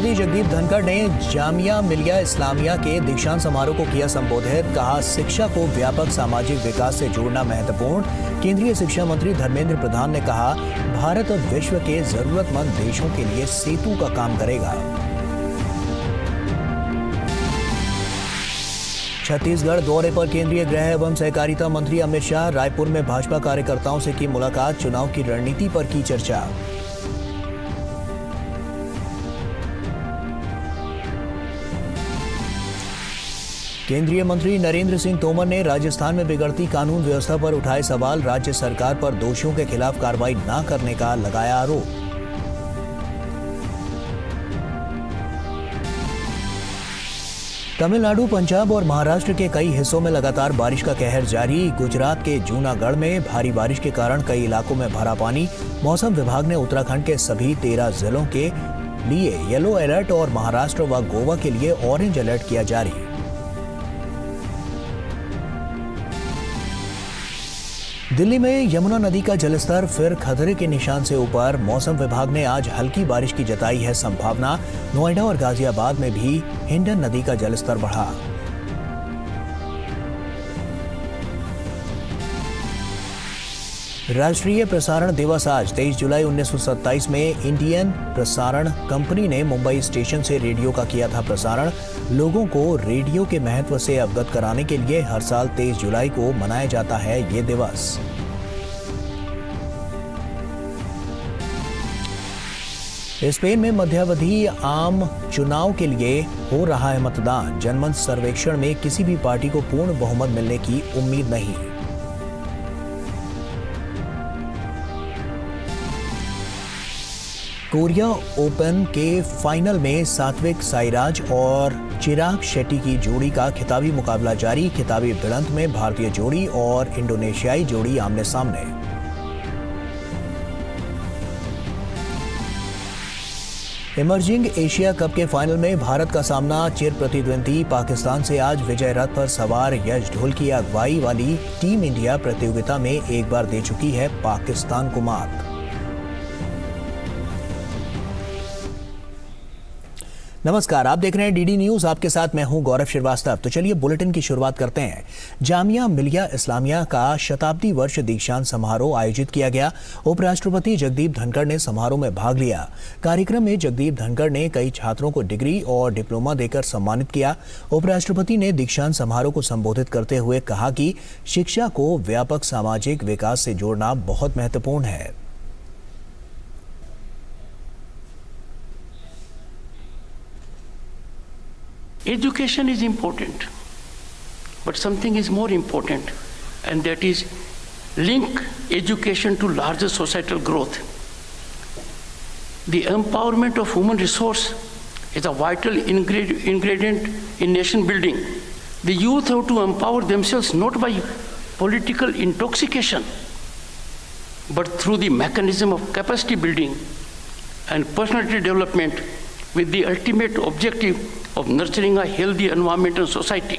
उपराष्ट्रपति जगदीप धनखड़ ने जामिया मिलिया इस्लामिया के दीक्षांत समारोह को किया संबोधित। कहा, शिक्षा को व्यापक सामाजिक विकास से जोड़ना महत्वपूर्ण। केंद्रीय शिक्षा मंत्री धर्मेंद्र प्रधान ने कहा, भारत विश्व के जरूरतमंद देशों के लिए सेतु का काम करेगा। छत्तीसगढ़ दौरे पर केंद्रीय गृह एवं सहकारिता मंत्री अमित शाह। रायपुर में भाजपा कार्यकर्ताओं से की मुलाकात। चुनाव की रणनीति पर की चर्चा। केंद्रीय मंत्री नरेंद्र सिंह तोमर ने राजस्थान में बिगड़ती कानून व्यवस्था पर उठाए सवाल। राज्य सरकार पर दोषियों के खिलाफ कार्रवाई न करने का लगाया आरोप। तमिलनाडु, पंजाब और महाराष्ट्र के कई हिस्सों में लगातार बारिश का कहर जारी। गुजरात के जूनागढ़ में भारी बारिश के कारण कई इलाकों में भरा पानी। मौसम विभाग ने उत्तराखंड के सभी 13 जिलों के लिए येलो अलर्ट और महाराष्ट्र व गोवा के लिए ऑरेंज अलर्ट किया जारी। दिल्ली में यमुना नदी का जलस्तर फिर खतरे के निशान से ऊपर। मौसम विभाग ने आज हल्की बारिश की जताई है संभावना। नोएडा और गाजियाबाद में भी हिंडन नदी का जलस्तर बढ़ा। राष्ट्रीय प्रसारण दिवस आज 23 जुलाई 1927 में इंडियन प्रसारण कंपनी ने मुंबई स्टेशन से रेडियो का किया था प्रसारण। लोगों को रेडियो के महत्व से अवगत कराने के लिए हर साल 23 जुलाई को मनाया जाता है ये दिवस। स्पेन में मध्यावधि आम चुनाव के लिए हो रहा है मतदान। जनमत सर्वेक्षण में किसी भी पार्टी को पूर्ण बहुमत मिलने की उम्मीद नहीं। कोरिया ओपन के फाइनल में सात्विक साईराज और चिराग शेट्टी की जोड़ी का खिताबी मुकाबला जारी। खिताबी भिड़ंत में भारतीय जोड़ी और इंडोनेशियाई जोड़ी आमने सामने। इमर्जिंग एशिया कप के फाइनल में भारत का सामना चिर प्रतिद्वंदी पाकिस्तान से। आज विजय रथ पर सवार यश ढोल की अगुवाई वाली टीम इंडिया प्रतियोगिता में एक बार दे चुकी है पाकिस्तान को मात। नमस्कार, आप देख रहे हैं डीडी न्यूज। आपके साथ मैं हूं गौरव श्रीवास्तव। तो चलिए बुलेटिन की शुरुआत करते हैं। जामिया मिलिया इस्लामिया का शताब्दी वर्ष दीक्षांत समारोह आयोजित किया गया। उपराष्ट्रपति जगदीप धनखड़ ने समारोह में भाग लिया। कार्यक्रम में जगदीप धनखड़ ने कई छात्रों को डिग्री और डिप्लोमा देकर सम्मानित किया। उपराष्ट्रपति ने दीक्षांत समारोह को संबोधित करते हुए कहा कि शिक्षा को व्यापक सामाजिक विकास से जोड़ना बहुत महत्वपूर्ण है। Education is important, but something is more important, and that is link education to larger societal growth. The empowerment of human resource is a vital ingredient in nation building. The youth have to empower themselves not by political intoxication, but through the mechanism of capacity building and personality development with the ultimate objective of nurturing a healthy environment and society.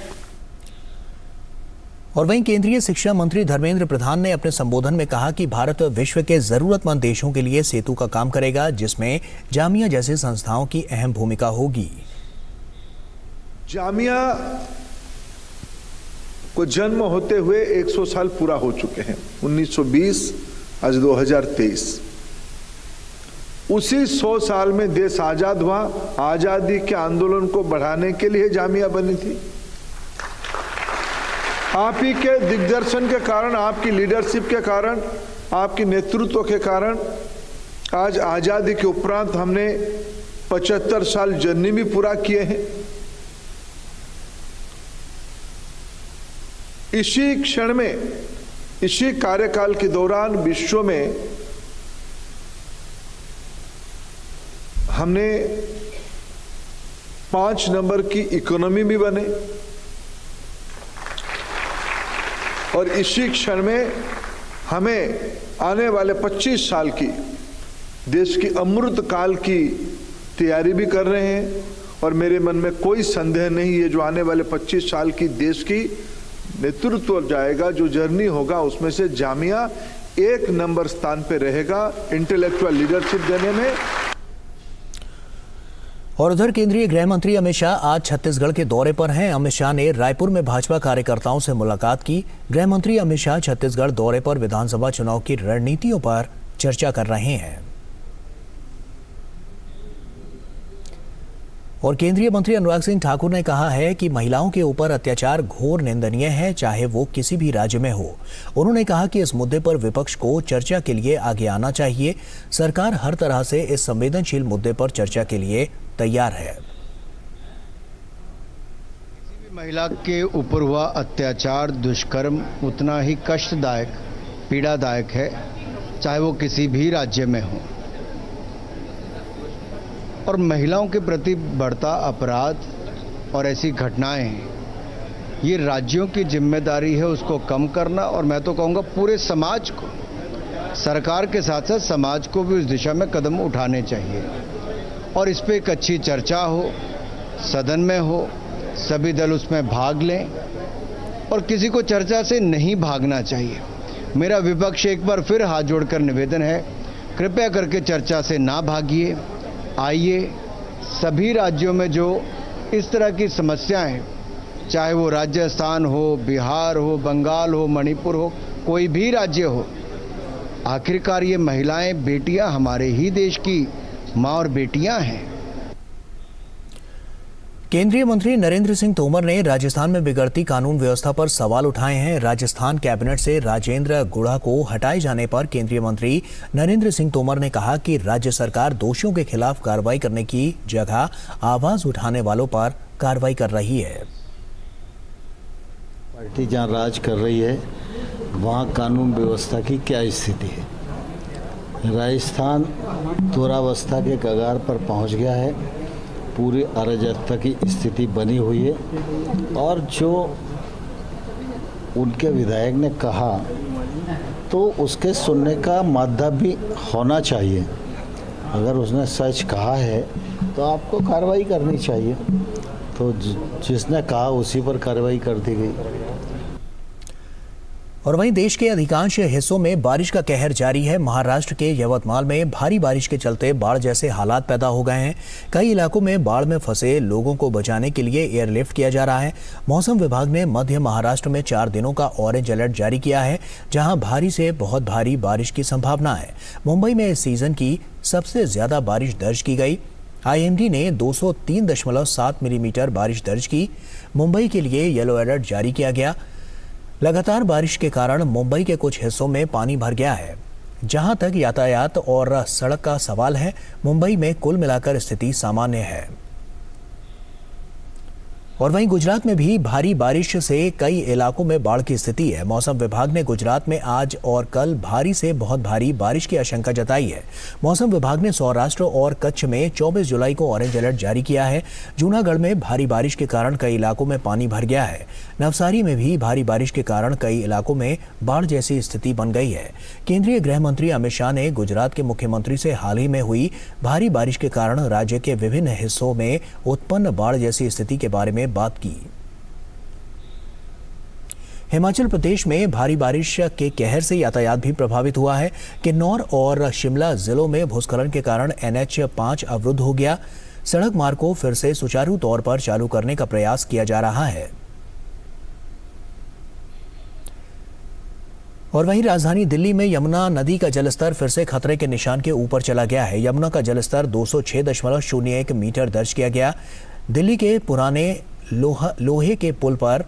और वहीं केंद्रीय शिक्षा मंत्री धर्मेंद्र प्रधान ने अपने संबोधन में कहा कि भारत विश्व के जरूरतमंद देशों के लिए सेतु का काम करेगा, जिसमें जामिया जैसी संस्थाओं की अहम भूमिका होगी। जामिया को जन्म होते हुए 100 साल पूरा हो चुके हैं। 1920 आज 2023। उसी 100 साल में देश आजाद हुआ। आजादी के आंदोलन को बढ़ाने के लिए जामिया बनी थी। आप ही के दिग्दर्शन के कारण, आपकी लीडरशिप के कारण, आपकी नेतृत्व के कारण आज आजादी के उपरांत हमने 75 साल जर्नी भी पूरा किए हैं। इसी क्षण में, इसी कार्यकाल के दौरान विश्व में हमने 5 नंबर की इकोनॉमी भी बने और इसी क्षण में हमें आने वाले 25 साल की देश की अमृत काल की तैयारी भी कर रहे हैं। और मेरे मन में कोई संदेह नहीं, ये जो आने वाले 25 साल की देश की नेतृत्व जाएगा, जो जर्नी होगा, उसमें से जामिया 1 नंबर स्थान पे रहेगा इंटेलेक्चुअल लीडरशिप देने में। और उधर केंद्रीय गृह मंत्री अमित शाह आज छत्तीसगढ़ के दौरे पर हैं। अमित शाह ने रायपुर में भाजपा कार्यकर्ताओं से मुलाकात की। गृह मंत्री अमित शाह छत्तीसगढ़ दौरे पर विधानसभा चुनाव की रणनीतियों पर चर्चा कर रहे हैं। और केंद्रीय मंत्री अनुराग सिंह ठाकुर ने कहा है कि महिलाओं के ऊपर अत्याचार घोर निंदनीय है, चाहे वो किसी भी राज्य में हो। उन्होंने कहा कि इस मुद्दे पर विपक्ष को चर्चा के लिए आगे आना चाहिए। सरकार हर तरह से इस संवेदनशील मुद्दे पर चर्चा के लिए तैयार है। किसी भी महिला के ऊपर हुआ अत्याचार, दुष्कर्म उतना ही कष्टदायक, पीड़ादायक है, चाहे वो किसी भी राज्य में हो। और महिलाओं के प्रति बढ़ता अपराध और ऐसी घटनाएं, ये राज्यों की जिम्मेदारी है उसको कम करना। और मैं तो कहूँगा पूरे समाज को, सरकार के साथ साथ समाज को भी उस दिशा में कदम उठाने चाहिए। और इस पे एक अच्छी चर्चा हो, सदन में हो, सभी दल उसमें भाग लें और किसी को चर्चा से नहीं भागना चाहिए। मेरा विपक्ष एक बार फिर हाथ जोड़कर निवेदन है, कृपया करके चर्चा से ना भागिए। आइए, सभी राज्यों में जो इस तरह की समस्याएं, चाहे वो राजस्थान हो, बिहार हो, बंगाल हो, मणिपुर हो, कोई भी राज्य हो, आखिरकार ये महिलाएं, बेटियां हमारे ही देश की माँ और बेटियां हैं। केंद्रीय मंत्री नरेंद्र सिंह तोमर ने राजस्थान में बिगड़ती कानून व्यवस्था पर सवाल उठाए हैं। राजस्थान कैबिनेट से राजेंद्र गुढ़ा को हटाए जाने पर केंद्रीय मंत्री नरेंद्र सिंह तोमर ने कहा कि राज्य सरकार दोषियों के खिलाफ कार्रवाई करने की जगह आवाज उठाने वालों पर कार्रवाई कर रही है। पार्टी जहाँ राज कर रही है वहाँ कानून व्यवस्था की क्या स्थिति है? राजस्थान दुरावस्था के कगार पर पहुँच गया है, पूरी अराजकता की स्थिति बनी हुई है। और जो उनके विधायक ने कहा तो उसके सुनने का माध्यम भी होना चाहिए। अगर उसने सच कहा है तो आपको कार्रवाई करनी चाहिए। तो जिसने कहा उसी पर कार्रवाई कर दी गई। और वहीं देश के अधिकांश हिस्सों में बारिश का कहर जारी है। महाराष्ट्र के यवतमाल में भारी बारिश के चलते बाढ़ जैसे हालात पैदा हो गए हैं। कई इलाकों में बाढ़ में फंसे लोगों को बचाने के लिए एयरलिफ्ट किया जा रहा है। मौसम विभाग ने मध्य महाराष्ट्र में 4 दिनों का ऑरेंज अलर्ट जारी किया है, जहां भारी से बहुत भारी बारिश की संभावना है। मुंबई में इस सीजन की सबसे ज्यादा बारिश दर्ज की गई। IMD ने 203.7 मिलीमीटर बारिश दर्ज की। मुंबई के लिए येलो अलर्ट जारी किया गया। लगातार बारिश के कारण मुंबई के कुछ हिस्सों में पानी भर गया है। जहां तक यातायात और सड़क का सवाल है, मुंबई में कुल मिलाकर स्थिति सामान्य है। और वहीं गुजरात में भी भारी बारिश से कई इलाकों में बाढ़ की स्थिति है। मौसम विभाग ने गुजरात में आज और कल भारी से बहुत भारी बारिश की आशंका जताई है। मौसम विभाग ने सौराष्ट्र और कच्छ में 24 जुलाई को ऑरेंज अलर्ट जारी किया है। जूनागढ़ में भारी बारिश के कारण कई इलाकों में पानी भर गया है। नवसारी में भी भारी बारिश के कारण कई इलाकों में बाढ़ जैसी स्थिति बन गई है। केंद्रीय गृह मंत्री अमित शाह ने गुजरात के मुख्यमंत्री से हाल ही में हुई भारी बारिश के कारण राज्य के विभिन्न हिस्सों में उत्पन्न बाढ़ जैसी स्थिति के बारे में बात की। हिमाचल प्रदेश में भारी बारिश के कहर से यातायात भी प्रभावित हुआ है। किन्नौर और शिमला जिलों में भूस्खलन के कारण NH5 अवरुद्ध हो गया। सड़क मार्ग को फिर से सुचारू तौर पर चालू करने का प्रयास किया जा रहा है। और वहीं राजधानी दिल्ली में यमुना नदी का जलस्तर फिर से खतरे के निशान के ऊपर चला गया है। यमुना का जलस्तर 206.01 मीटर दर्ज किया गया। दिल्ली के पुराने लोहे के पुल पर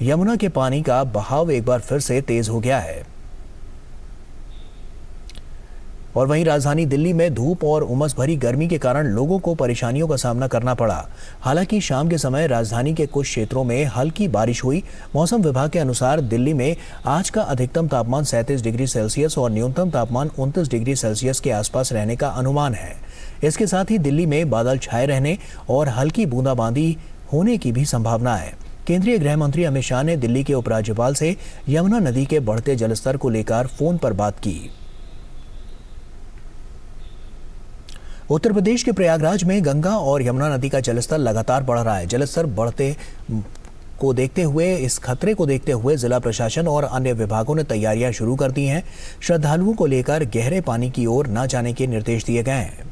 यमुना के पानी का बहाव एक बार फिर से तेज हो गया है। और वहीं राजधानी दिल्ली में धूप और उमस भरी गर्मी के कारण लोगों को परेशानियों का सामना करना पड़ा। हालांकि शाम के समय राजधानी के कुछ क्षेत्रों में हल्की बारिश हुई। मौसम विभाग के अनुसार दिल्ली में आज का अधिकतम तापमान 37 डिग्री सेल्सियस और न्यूनतम तापमान 29 डिग्री सेल्सियस के आसपास रहने का अनुमान है। इसके साथ ही दिल्ली में बादल छाए रहने और हल्की बूंदाबांदी होने की भी संभावना है। केंद्रीय गृह मंत्री अमित शाह ने दिल्ली के उपराज्यपाल से यमुना नदी के बढ़ते जलस्तर को लेकर फोन पर बात की। उत्तर प्रदेश के प्रयागराज में गंगा और यमुना नदी का जलस्तर लगातार बढ़ रहा है। जलस्तर बढ़ते को देखते हुए इस खतरे को देखते हुए जिला प्रशासन और अन्य विभागों ने तैयारियां शुरू कर दी हैं। श्रद्धालुओं को लेकर गहरे पानी की ओर न जाने के निर्देश दिए गए हैं।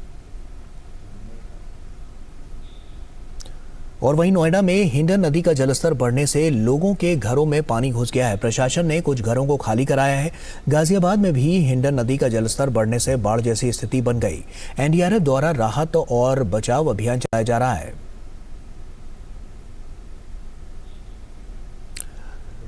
और वहीं नोएडा में हिंडन नदी का जलस्तर बढ़ने से लोगों के घरों में पानी घुस गया है। प्रशासन ने कुछ घरों को खाली कराया है। गाजियाबाद में भी हिंडन नदी का जलस्तर बढ़ने से बाढ़ जैसी स्थिति बन गई। एनडीआरएफ द्वारा राहत और बचाव अभियान चलाया जा रहा है।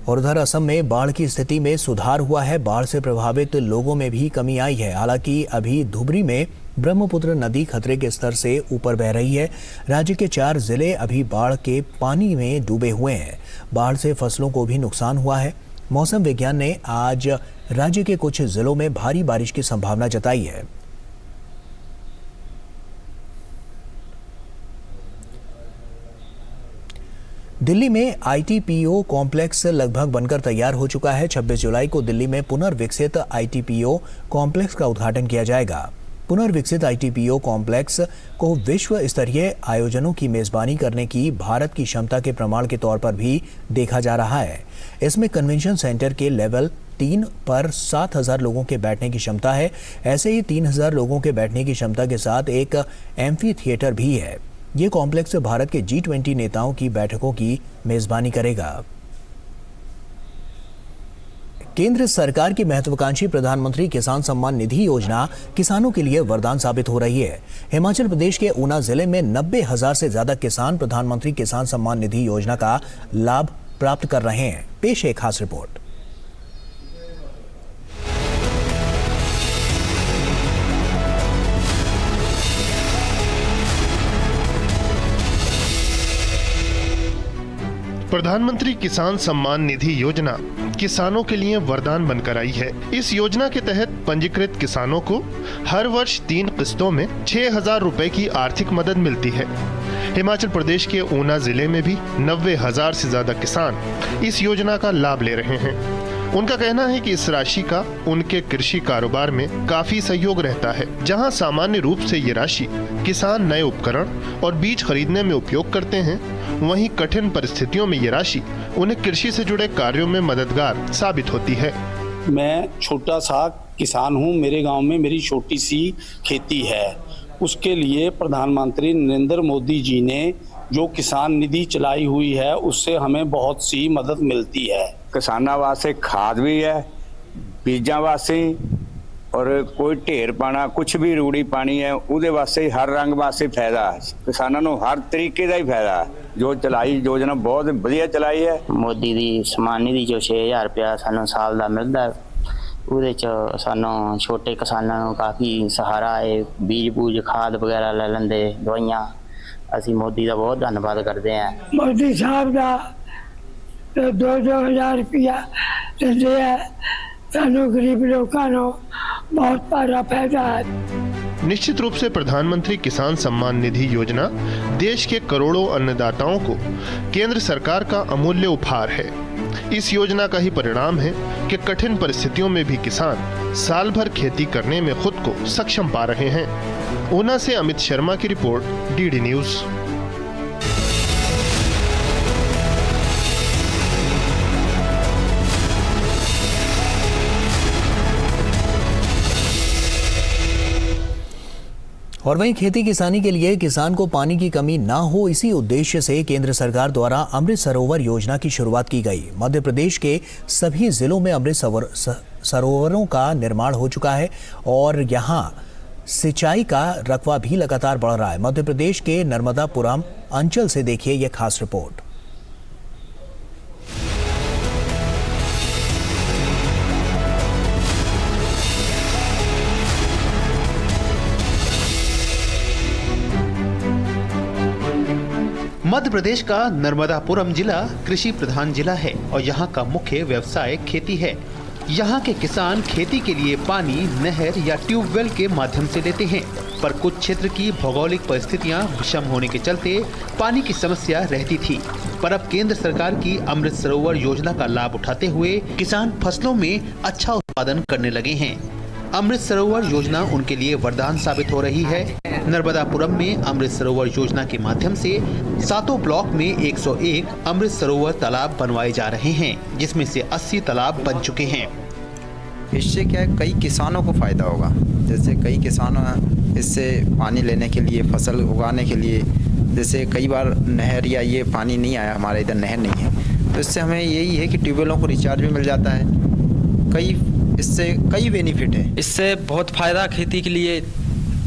और उधर असम में बाढ़ की स्थिति में सुधार हुआ है। बाढ़ से प्रभावित लोगों में भी कमी आई है। हालांकि अभी धुबरी में ब्रह्मपुत्र नदी खतरे के स्तर से ऊपर बह रही है। राज्य के 4 जिले अभी बाढ़ के पानी में डूबे हुए हैं। बाढ़ से फसलों को भी नुकसान हुआ है। मौसम विज्ञान ने आज राज्य के कुछ जिलों में भारी बारिश की संभावना जताई है। दिल्ली में आईटीपीओ कॉम्प्लेक्स लगभग बनकर तैयार हो चुका है। 26 जुलाई को दिल्ली में पुनर्विकसित आईटीपीओ कॉम्प्लेक्स का उद्घाटन किया जाएगा। पुनर्विकसित आईटीपीओ कॉम्प्लेक्स को विश्व स्तरीय आयोजनों की मेजबानी करने की भारत की क्षमता के प्रमाण के तौर पर भी देखा जा रहा है। इसमें कन्वेंशन सेंटर के लेवल 3 पर 7,000 लोगों के बैठने की क्षमता है। ऐसे ही 3,000 लोगों के बैठने की क्षमता के साथ एक एम्फी थिएटर भी है। ये कॉम्प्लेक्स भारत के G20 नेताओं की बैठकों की मेजबानी करेगा। केंद्र सरकार की महत्वाकांक्षी प्रधानमंत्री किसान सम्मान निधि योजना किसानों के लिए वरदान साबित हो रही है। हिमाचल प्रदेश के ऊना जिले में 90,000 से ज्यादा किसान प्रधानमंत्री किसान सम्मान निधि योजना का लाभ प्राप्त कर रहे हैं। पेश है एक खास रिपोर्ट। प्रधानमंत्री किसान सम्मान निधि योजना किसानों के लिए वरदान बनकर आई है। इस योजना के तहत पंजीकृत किसानों को हर वर्ष 3 किस्तों में 6,000 रुपए की आर्थिक मदद मिलती है। हिमाचल प्रदेश के ऊना जिले में भी 90,000 से ज्यादा किसान इस योजना का लाभ ले रहे हैं। उनका कहना है कि इस राशि का उनके कृषि कारोबार में काफी सहयोग रहता है। जहां सामान्य रूप से ये राशि किसान नए उपकरण और बीज खरीदने में उपयोग करते हैं, वहीं कठिन परिस्थितियों में ये राशि उन्हें कृषि से जुड़े कार्यों में मददगार साबित होती है। मैं छोटा सा किसान हूँ। मेरे गांव में मेरी छोटी सी खेती है। उसके लिए प्रधानमंत्री नरेंद्र मोदी जी ने जो किसान निधि चलाई हुई है, उससे हमें बहुत सी मदद मिलती है। किसानां वास्ते खाद भी है, बीजां वास्ते, और कोई ढेर पाना, कुछ भी रूड़ी पानी है, उहदे वास्ते हर रंग वास्ते फायदा है। किसानां नूं हर तरीके का ही फायदा है। जो चलाई योजना बहुत वधिया चलाई है। मोदी दी सम्मान निधि जो 6,000 रुपया सानूं साल दा मिलदा है, ਉਹਦੇ 'ਚ ਸਾਨੂੰ ਛੋਟੇ ਕਿਸਾਨਾਂ ਨੂੰ ਕਾਫੀ ਸਹਾਰਾ ਹੈ। ਬੀਜ ਬੂਜ ਖਾਦ ਵਗੈਰਾ ਲੈ ਲੈਂਦੇ, ਦਵਾਈਆਂ। ਅਸੀਂ ਮੋਦੀ ਦਾ ਬਹੁਤ ਧੰਨਵਾਦ ਕਰਦੇ ਹਾਂ। मोदी साहब का 2,000 रुपया दिंदे है, सानू गरीब लोगों को बहुत बड़ा फायदा है। निश्चित रूप से प्रधानमंत्री किसान सम्मान निधि योजना देश के करोड़ों अन्नदाताओं को केंद्र सरकार का अमूल्य उपहार है। इस योजना का ही परिणाम है कि कठिन परिस्थितियों में भी किसान साल भर खेती करने में खुद को सक्षम पा रहे हैं। ऊना से अमित शर्मा की रिपोर्ट, डीडी न्यूज। और वहीं खेती किसानी के लिए किसान को पानी की कमी ना हो, इसी उद्देश्य से केंद्र सरकार द्वारा अमृत सरोवर योजना की शुरुआत की गई। मध्य प्रदेश के सभी जिलों में अमृत सरोवरों का निर्माण हो चुका है और यहां सिंचाई का रकबा भी लगातार बढ़ रहा है। मध्य प्रदेश के नर्मदापुरम अंचल से देखिए यह खास रिपोर्ट। मध्य प्रदेश का नर्मदापुरम जिला कृषि प्रधान जिला है और यहाँ का मुख्य व्यवसाय खेती है। यहाँ के किसान खेती के लिए पानी नहर या ट्यूबवेल के माध्यम से लेते हैं, पर कुछ क्षेत्र की भौगोलिक परिस्थितियाँ विषम होने के चलते पानी की समस्या रहती थी। पर अब केंद्र सरकार की अमृत सरोवर योजना का लाभ उठाते हुए किसान फसलों में अच्छा उत्पादन करने लगे हैं। अमृत सरोवर योजना उनके लिए वरदान साबित हो रही है। नर्मदापुरम में अमृत सरोवर योजना के माध्यम से 7 ब्लॉक में 101 अमृत सरोवर तालाब बनवाए जा रहे हैं, जिसमें से 80 तालाब बन चुके हैं। इससे क्या है, कई किसानों को फायदा होगा। जैसे कई किसान इससे पानी लेने के लिए, फसल उगाने के लिए जैसे कई बार नहर या ये पानी नहीं आया, हमारे इधर नहर नहीं है, तो इससे हमें यही है कि ट्यूबवेलों को रिचार्ज भी मिल जाता है। इससे कई बेनिफिट है। इससे बहुत फ़ायदा, खेती के लिए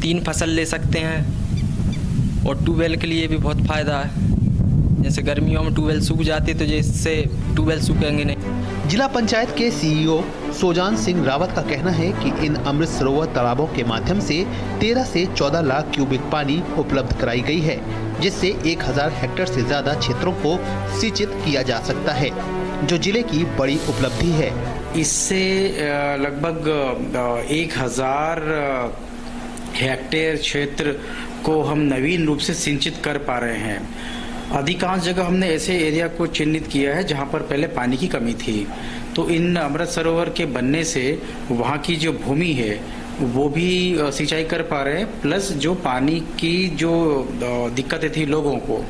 3 फसल ले सकते हैं और ट्यूबवेल के लिए भी बहुत फ़ायदा है। जैसे गर्मियों में ट्यूबवेल सूख जाते तो इससे ट्यूबवेल सूखेंगे नहीं। जिला पंचायत के सीईओ सोजान सिंह रावत का कहना है कि इन अमृत सरोवर तालाबों के माध्यम से 13 से 14 लाख क्यूबिक पानी उपलब्ध कराई गई है, जिससे 1000 हेक्टेयर से ज्यादा क्षेत्रों को सिंचित किया जा सकता है, जो जिले की बड़ी उपलब्धि है। इससे लगभग 1000 हेक्टेयर क्षेत्र को हम नवीन रूप से सिंचित कर पा रहे हैं। अधिकांश जगह हमने ऐसे एरिया को चिन्हित किया है जहां पर पहले पानी की कमी थी, तो इन अमृत सरोवर के बनने से वहां की जो भूमि है वो भी सिंचाई कर पा रहे हैं, प्लस जो पानी की जो दिक्कतें थी लोगों को,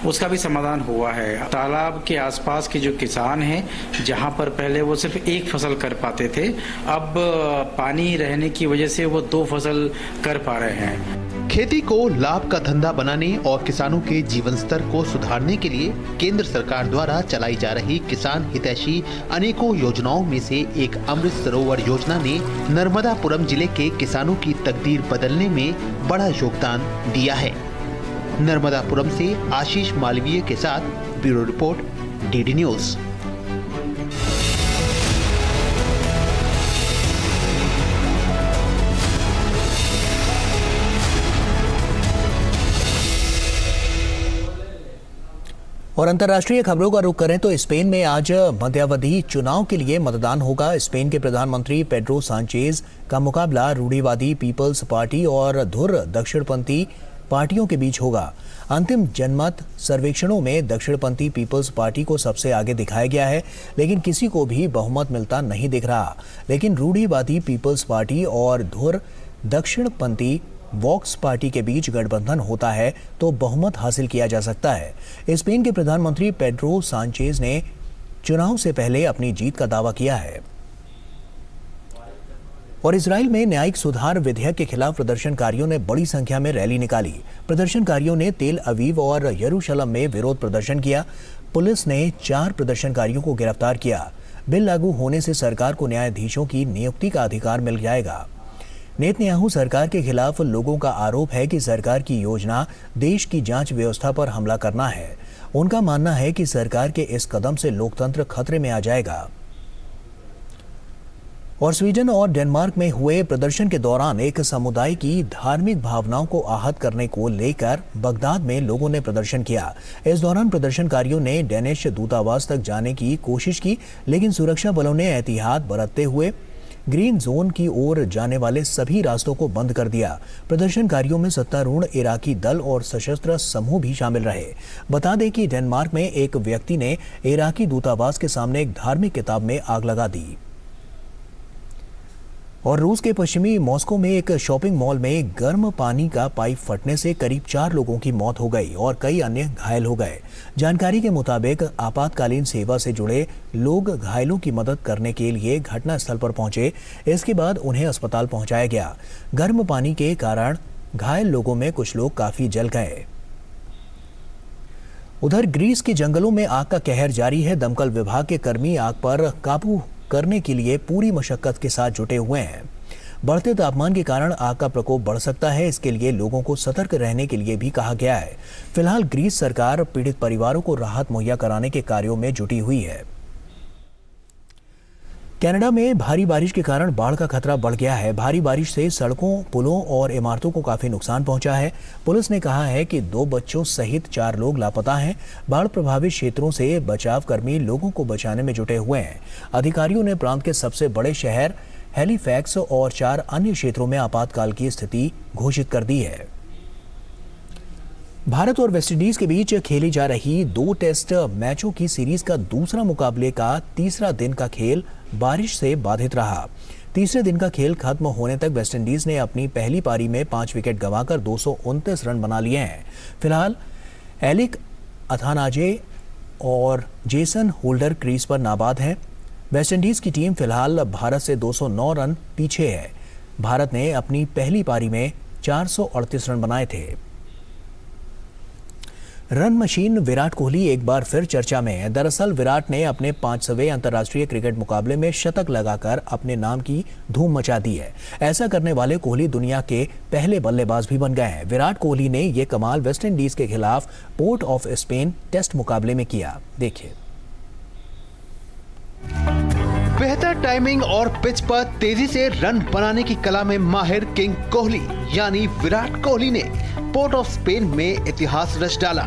उसका भी समाधान हुआ है। तालाब के आसपास के जो किसान हैं, जहां पर पहले वो सिर्फ एक फसल कर पाते थे, अब पानी रहने की वजह से वो 2 फसल कर पा रहे हैं। खेती को लाभ का धंधा बनाने और किसानों के जीवन स्तर को सुधारने के लिए केंद्र सरकार द्वारा चलाई जा रही किसान हितैषी अनेकों योजनाओं में से एक अमृत सरोवर योजना ने नर्मदापुरम जिले के किसानों की तकदीर बदलने में बड़ा योगदान दिया है। नर्मदापुरम से आशीष मालवीय के साथ ब्यूरो रिपोर्ट, डीडी न्यूज। और अंतर्राष्ट्रीय खबरों का रुख करें तो स्पेन में आज मध्यावधि चुनाव के लिए मतदान होगा। स्पेन के प्रधानमंत्री पेड्रो सांचेज का मुकाबला रूढ़िवादी पीपल्स पार्टी और धुर दक्षिणपंथी पार्टियों के बीच होगा। अंतिम जनमत सर्वेक्षणों में दक्षिणपंथी पीपल्स पार्टी को सबसे आगे दिखाया गया है, लेकिन किसी को भी बहुमत मिलता नहीं दिख रहा। लेकिन रूढ़िवादी पीपल्स पार्टी और धुर दक्षिणपंथी वॉक्स पार्टी के बीच गठबंधन होता है तो बहुमत हासिल किया जा सकता है। स्पेन के प्रधानमंत्री पेड्रो सांचेज ने चुनाव से पहले अपनी जीत का दावा किया है। और इजराइल में न्यायिक सुधार विधेयक के खिलाफ प्रदर्शनकारियों ने बड़ी संख्या में रैली निकाली। प्रदर्शनकारियों ने तेल अवीव और यरूशलेम में विरोध प्रदर्शन किया। पुलिस ने 4 प्रदर्शनकारियों को गिरफ्तार किया। बिल लागू होने से सरकार को न्यायाधीशों की नियुक्ति का अधिकार मिल जाएगा। नेतन्याहू सरकार के खिलाफ लोगों का आरोप है कि सरकार की योजना देश की जांच व्यवस्था पर हमला करना है। उनका मानना है कि सरकार के इस कदम से लोकतंत्र खतरे में आ जाएगा। और स्वीडन और डेनमार्क में हुए प्रदर्शन के दौरान एक समुदाय की धार्मिक भावनाओं को आहत करने को लेकर बगदाद में लोगों ने प्रदर्शन किया। इस दौरान प्रदर्शनकारियों ने डेनिश दूतावास तक जाने की कोशिश की, लेकिन सुरक्षा बलों ने एहतियात बरतते हुए ग्रीन जोन की ओर जाने वाले सभी रास्तों को बंद कर दिया। प्रदर्शनकारियों में सत्तारूढ़ इराकी दल और सशस्त्र समूह भी शामिल रहे। बता दें कि डेनमार्क में एक व्यक्ति ने इराकी दूतावास के सामने एक धार्मिक किताब में आग लगा दी। और रूस के पश्चिमी मॉस्को में एक शॉपिंग मॉल में गर्म पानी का पाइप फटने से करीब 4 लोगों की मौत हो गई और कई अन्य घायल हो गए। जानकारी के मुताबिक आपातकालीन सेवा से जुड़े लोग घायलों की मदद करने के लिए घटनास्थल पर पहुंचे। इसके बाद उन्हें अस्पताल पहुंचाया गया। गर्म पानी के कारण घायल लोगों में कुछ लोग काफी जल गए। उधर ग्रीस के जंगलों में आग का कहर जारी है। दमकल विभाग के कर्मी आग पर काबू करने के लिए पूरी मशक्कत के साथ जुटे हुए हैं। बढ़ते तापमान के कारण आग का प्रकोप बढ़ सकता है, इसके लिए लोगों को सतर्क रहने के लिए भी कहा गया है। फिलहाल ग्रीस सरकार पीड़ित परिवारों को राहत मुहैया कराने के कार्यों में जुटी हुई है। कनाडा में भारी बारिश के कारण बाढ़ का खतरा बढ़ गया है। भारी बारिश से सड़कों, पुलों और इमारतों को काफी नुकसान पहुंचा है। पुलिस ने कहा है कि 2 बच्चों सहित 4 लोग लापता हैं। बाढ़ प्रभावित क्षेत्रों से बचाव कर्मी लोगों को बचाने में जुटे हुए हैं। अधिकारियों ने प्रांत के सबसे बड़े शहर हैलिफैक्स और 4 अन्य क्षेत्रों में आपातकाल की स्थिति घोषित कर दी है। भारत और वेस्टइंडीज के बीच खेली जा रही 2 टेस्ट मैचों की सीरीज का दूसरा मुकाबले का तीसरा दिन का खेल बारिश से बाधित रहा। तीसरे दिन का खेल खत्म होने तक वेस्टइंडीज ने अपनी पहली पारी में 5 विकेट गंवाकर 229 रन बना लिए हैं। फिलहाल एलिक अथानाजे और जेसन होल्डर क्रीज पर नाबाद हैं। वेस्टइंडीज की टीम फिलहाल भारत से 209 रन पीछे है। भारत ने अपनी पहली पारी में 438 रन बनाए थे। रन मशीन विराट कोहली एक बार फिर चर्चा में है। दरअसल विराट ने अपने 500वें अंतर्राष्ट्रीय क्रिकेट मुकाबले में शतक लगाकर अपने नाम की धूम मचा दी है। ऐसा करने वाले कोहली दुनिया के पहले बल्लेबाज भी बन गए हैं। विराट कोहली ने ये कमाल वेस्टइंडीज के खिलाफ पोर्ट ऑफ स्पेन टेस्ट मुकाबले में किया। देखिए। बेहतर टाइमिंग और पिच पर तेजी से रन बनाने की कला में माहिर किंग कोहली यानी विराट कोहली ने पोर्ट ऑफ स्पेन में इतिहास रच डाला।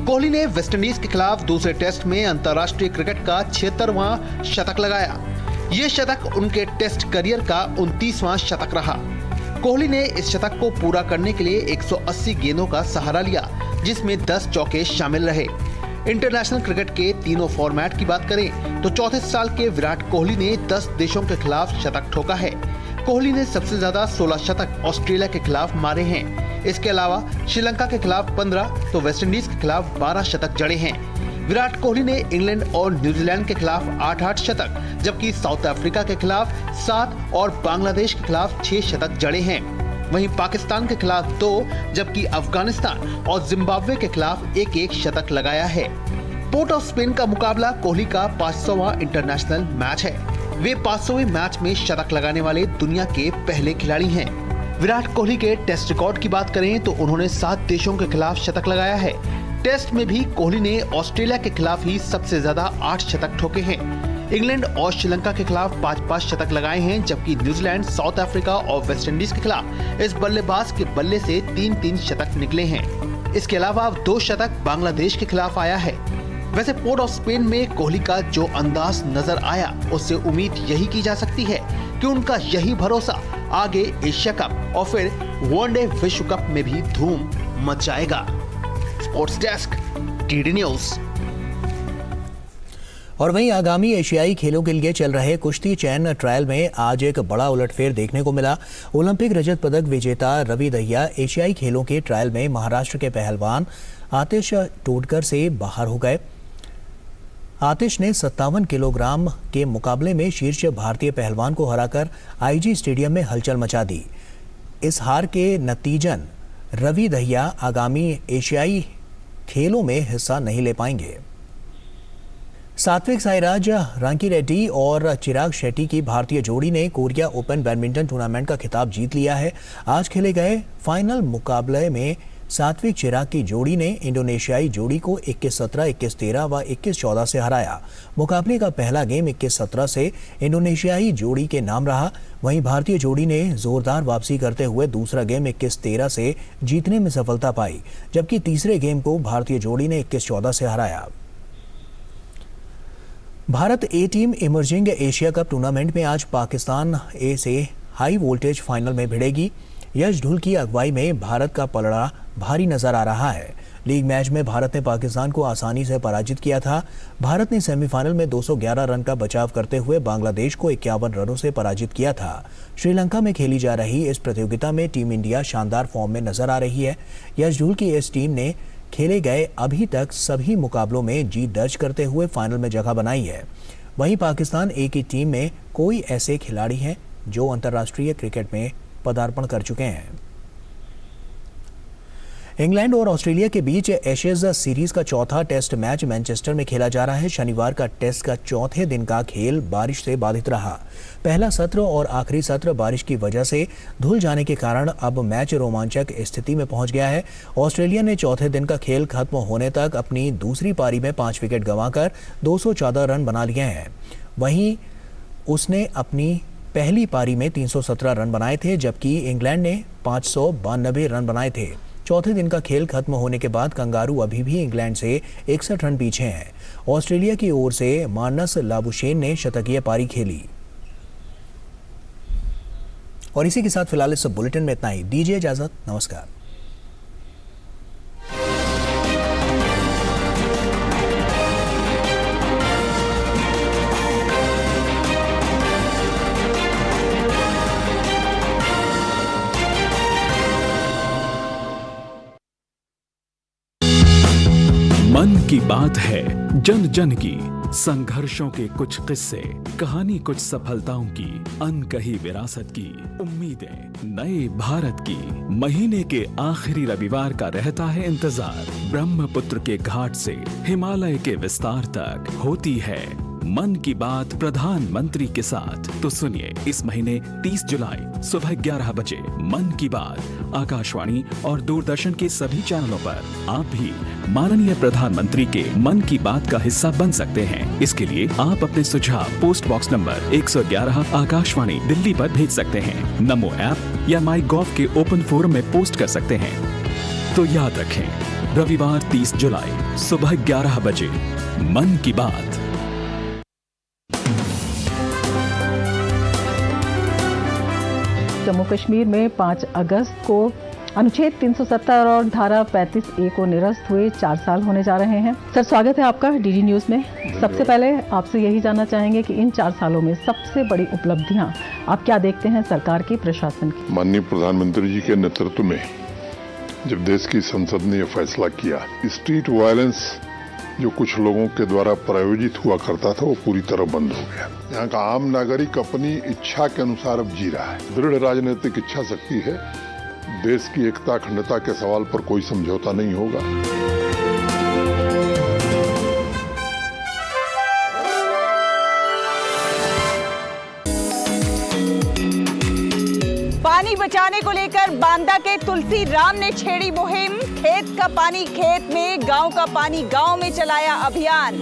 कोहली ने वेस्टइंडीज के खिलाफ दूसरे टेस्ट में अंतर्राष्ट्रीय क्रिकेट का 76वां शतक लगाया। ये शतक उनके टेस्ट करियर का 29वां शतक रहा। कोहली ने इस शतक को पूरा करने के लिए 180 गेंदों का सहारा लिया, जिसमें 10 चौके शामिल रहे। इंटरनेशनल क्रिकेट के तीनों फॉर्मेट की बात करें तो 34 साल के विराट कोहली ने 10 देशों के खिलाफ शतक ठोका है। कोहली ने सबसे ज्यादा 16 शतक ऑस्ट्रेलिया के खिलाफ मारे हैं। इसके अलावा श्रीलंका के खिलाफ 15 तो वेस्टइंडीज के खिलाफ 12 शतक जड़े हैं। विराट कोहली ने इंग्लैंड और न्यूजीलैंड के खिलाफ 8-8 शतक, जबकि साउथ अफ्रीका के खिलाफ 7 और बांग्लादेश के खिलाफ 6 शतक जड़े हैं। वहीं पाकिस्तान के खिलाफ 2 जबकि अफगानिस्तान और जिम्बाब्वे के खिलाफ 1-1 शतक लगाया है। पोर्ट ऑफ स्पेन का मुकाबला कोहली का 500वां इंटरनेशनल मैच है। वे 500वें मैच में शतक लगाने वाले दुनिया के पहले खिलाड़ी हैं। विराट कोहली के टेस्ट रिकॉर्ड की बात करें तो उन्होंने 7 देशों के खिलाफ शतक लगाया है। टेस्ट में भी कोहली ने ऑस्ट्रेलिया के खिलाफ ही सबसे ज्यादा 8 शतक ठोके हैं। इंग्लैंड और श्रीलंका के खिलाफ 5-5 शतक लगाए हैं, जबकि न्यूजीलैंड, साउथ अफ्रीका और वेस्टइंडीज के खिलाफ इस बल्लेबाज के बल्ले से 3-3 शतक निकले हैं। इसके अलावा 2 शतक बांग्लादेश के खिलाफ आया है। वैसे पोर्ट ऑफ स्पेन में कोहली का जो अंदाज नजर आया, उससे उम्मीद यही की जा सकती है कि उनका यही भरोसा आगे एशिया कप और फिर वनडे विश्व कप में भी धूम मच जाएगा। Sports desk, DD news. और वहीं आगामी एशियाई खेलों के लिए चल रहे कुश्ती चैन ट्रायल में आज एक बड़ा उलटफेर देखने को मिला। ओलंपिक रजत पदक विजेता रवि दहिया एशियाई खेलों के ट्रायल में महाराष्ट्र के पहलवान आतिश टोडकर से बाहर हो गए। आतिश ने 57 किलोग्राम के मुकाबले में शीर्ष भारतीय पहलवान को हराकर आईजी स्टेडियम में हलचल मचा दी। इस हार के नतीजन रवि दहिया आगामी एशियाई खेलों में हिस्सा नहीं ले पाएंगे। सात्विक साईराज रांकीरेड्डी और चिराग शेट्टी की भारतीय जोड़ी ने कोरिया ओपन बैडमिंटन टूर्नामेंट का खिताब जीत लिया है। आज खेले गए फाइनल मुकाबले में सात्विक चिराग की जोड़ी ने इंडोनेशियाई जोड़ी को 21-17, 21-13 व 21-14 से हराया। मुकाबले का पहला गेम 21-17 से इंडोनेशियाई जोड़ी के नाम रहा। वहीं भारतीय जोड़ी ने जोरदार वापसी करते हुए दूसरा गेम 21-13 से जीतने में सफलता पाई, जबकि तीसरे गेम को भारतीय जोड़ी ने 21-14 से हराया। Bharat A team emerging Asia cup tournament में आज पाकिस्तान ए से हाई वोल्टेज फाइनल में भिड़ेगी। यश ढुल की अगुवाई में भारत का पलड़ा भारी नजर आ रहा है। लीग मैच में भारत ने पाकिस्तान को आसानी से पराजित किया था। भारत ने सेमीफाइनल में 211 रन का बचाव करते हुए बांग्लादेश को 51 रनों से पराजित किया था। श्रीलंका में खेली जा रही इस प्रतियोगिता में टीम इंडिया शानदार फॉर्म में नजर आ रही है। यश ढुल की इस टीम ने खेले गए अभी तक सभी मुकाबलों में जीत दर्ज करते हुए फाइनल में जगह बनाई है। वहीं पाकिस्तान ए की टीम में कोई ऐसे खिलाड़ी हैं जो अंतर्राष्ट्रीय क्रिकेट में पदार्पण कर चुके हैं। इंग्लैंड और ऑस्ट्रेलिया के बीच एशेज सीरीज का चौथा टेस्ट मैच मैनचेस्टर में खेला जा रहा है। शनिवार का टेस्ट का चौथे दिन का खेल बारिश से बाधित रहा। पहला सत्र और आखिरी सत्र बारिश की वजह से धुल जाने के कारण अब मैच रोमांचक स्थिति में पहुंच गया है। ऑस्ट्रेलिया ने चौथे दिन का खेल खत्म होने तक अपनी दूसरी पारी में 5 विकेट गंवाकर 214 रन बना लिए हैं। वहीं उसने अपनी पहली पारी में 317 रन बनाए थे, जबकि इंग्लैंड ने 592 रन बनाए थे। चौथे दिन का खेल खत्म होने के बाद कंगारू अभी भी इंग्लैंड से 61 रन पीछे हैं। ऑस्ट्रेलिया की ओर से मार्नस लाबुशेन ने शतकीय पारी खेली। और इसी के साथ फिलहाल इस बुलेटिन में इतना ही। दीजिए इजाजत, नमस्कार। मन की बात है जन जन की, संघर्षों के कुछ किस्से, कहानी कुछ सफलताओं की, अनकही विरासत की, उम्मीदें नए भारत की। महीने के आखिरी रविवार का रहता है इंतजार। ब्रह्मपुत्र के घाट से हिमालय के विस्तार तक होती है मन की बात प्रधानमंत्री के साथ। तो सुनिए इस महीने 30 जुलाई सुबह 11 बजे मन की बात आकाशवाणी और दूरदर्शन के सभी चैनलों पर। आप भी माननीय प्रधानमंत्री के मन की बात का हिस्सा बन सकते हैं। इसके लिए आप अपने सुझाव post box number 111 Akashvani Delhi पर भेज सकते हैं। नमो ऐप या माई गॉव के ओपन फोरम में पोस्ट कर सकते हैं। तो याद रखें, रविवार 30 जुलाई सुबह 11 बजे मन की बात। जम्मू कश्मीर में 5 अगस्त को अनुच्छेद 370 और धारा 35A को निरस्त हुए 4 साल होने जा रहे हैं। सर, स्वागत है आपका डीडी न्यूज़ में। सबसे पहले आपसे यही जानना चाहेंगे कि इन 4 सालों में सबसे बड़ी उपलब्धियां आप क्या देखते हैं सरकार की, प्रशासन की? माननीय प्रधानमंत्री जी के नेतृत्व में जब देश की संसद ने यह फैसला किया, स्ट्रीट वायलेंस जो कुछ लोगों के द्वारा प्रायोजित हुआ करता था वो पूरी तरह बंद हो गया। यहाँ का आम नागरिक अपनी इच्छा के अनुसार अब जी रहा है। दृढ़ राजनीतिक इच्छा शक्ति है। देश की एकता अखंडता के सवाल पर कोई समझौता नहीं होगा। पानी बचाने को लेकर बांदा के तुलसी राम ने छेड़ी मुहिम। खेत का पानी खेत में, गांव का पानी गांव में चलाया अभियान।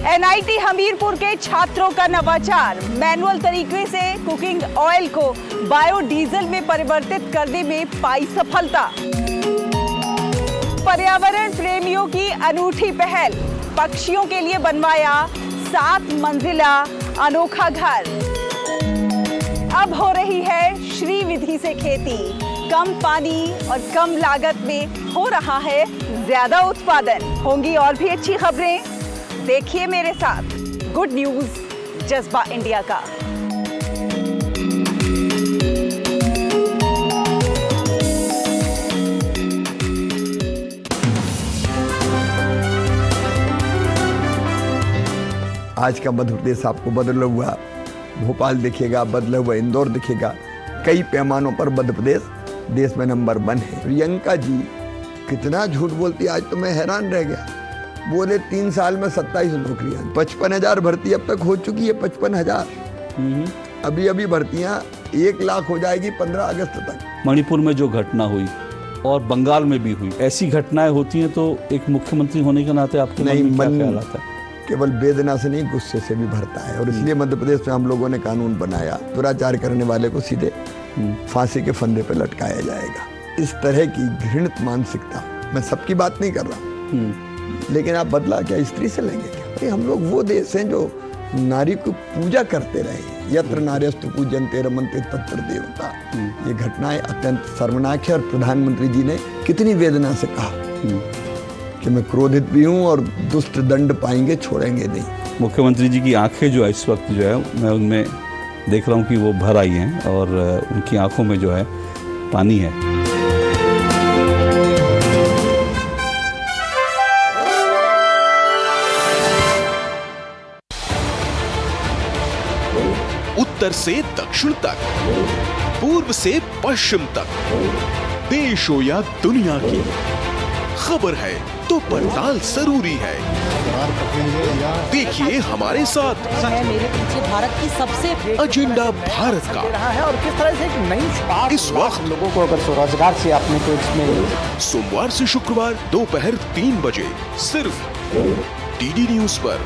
एनआईटी हमीरपुर के छात्रों का नवाचार, मैनुअल तरीके से कुकिंग ऑयल को बायोडीजल में परिवर्तित करने में पाई सफलता। पर्यावरण प्रेमियों की अनूठी पहल, पक्षियों के लिए बनवाया 7 मंजिला अनोखा घर। अब हो रही है श्रीविधि से खेती, कम पानी और कम लागत में हो रहा है ज्यादा उत्पादन। होंगी और भी अच्छी खबरें, देखिए मेरे साथ गुड न्यूज जज्बा इंडिया का। आज का मध्य प्रदेश आपको बदला हुआ भोपाल दिखेगा, बदला हुआ इंदौर दिखेगा। कई पैमानों पर मध्य प्रदेश देश में नंबर 1 है। प्रियंका जी कितना झूठ बोलती है, आज तो मैं हैरान रह गया। बोले 3 साल में 27 नौकरियां, 55,000 भर्ती अब तक हो चुकी है। 55,000 अभी अभी भर्तियां 1 लाख हो जाएगी 15 अगस्त तक। मणिपुर में जो घटना हुई और बंगाल में भी हुई, ऐसी घटनाएं होती हैं तो एक मुख्यमंत्री होने के नाते आपके मन में क्या ख्याल आता है? केवल वेदना से नहीं, गुस्से से भी भरता है। और इसलिए मध्य प्रदेश में हम लोगों ने कानून बनाया, दुराचार करने वाले को सीधे फांसी के फंदे पर लटकाया जाएगा। इस तरह की घृणित मानसिकता, मैं सबकी बात नहीं कर रहा, लेकिन आप बदला क्या स्त्री से लेंगे क्या? अरे हम लोग वो देश हैं जो नारी को पूजा करते रहे। यत्र नार्यस्तु पूज्यन्ते रमन्ते तत्र देवता। ये घटनाएं अत्यंत शर्मनाक है। और प्रधानमंत्री जी ने कितनी वेदना से कहा कि मैं क्रोधित भी हूँ और दुष्ट दंड पाएंगे, छोड़ेंगे नहीं। मुख्यमंत्री जी की आंखें जो है इस वक्त जो है मैं उनमें देख रहा हूँ कि वो भर आई हैं और उनकी आंखों में जो है पानी है। उत्तर से दक्षिण तक, पूर्व से पश्चिम तक, देश हो या दुनिया की खबर है तो पड़ताल जरूरी है। देखिए हमारे साथ मेरे पीछे भारत की सबसे एजेंडा भारत का है और किस तरह से एक नई शुरुआत इस वक्त लोगों को अगर स्वरोजगार से आपने तो इसमें सोमवार से शुक्रवार दोपहर 3 बजे सिर्फ डीडी न्यूज पर।